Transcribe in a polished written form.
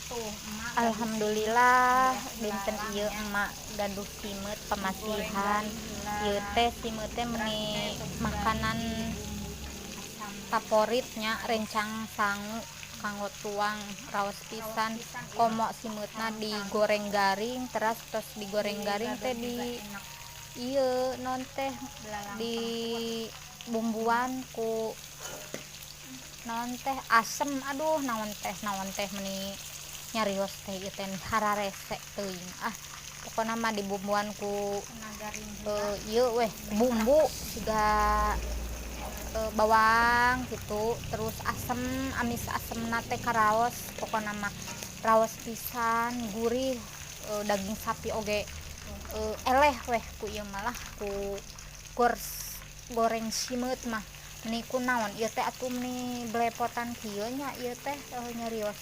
Alhamdulillah dinten ieu emak gaduh simet pamasihan. Ieu teh simet teh meuni makanan favoritnya rencang sangu kanggo tuang raos pisan. Komo simetna digoreng garing teras tos digoreng garing teh di ieu naon teh di bumbuan ku naon teh asem, aduh naon teh meuni nyarios teh ieu teh hararese teuing pokona mah dibumbuan ku ieu weh bumbu siga bawang gitu terus asem amis asemna teh karaos pokona mah raos pisan gurih. Daging sapi oge eleh weh ku ieu malah ku goreng simet mah meuni kunaon ieu teh atuh meuni belepotan kieu nya ieu teh nyarios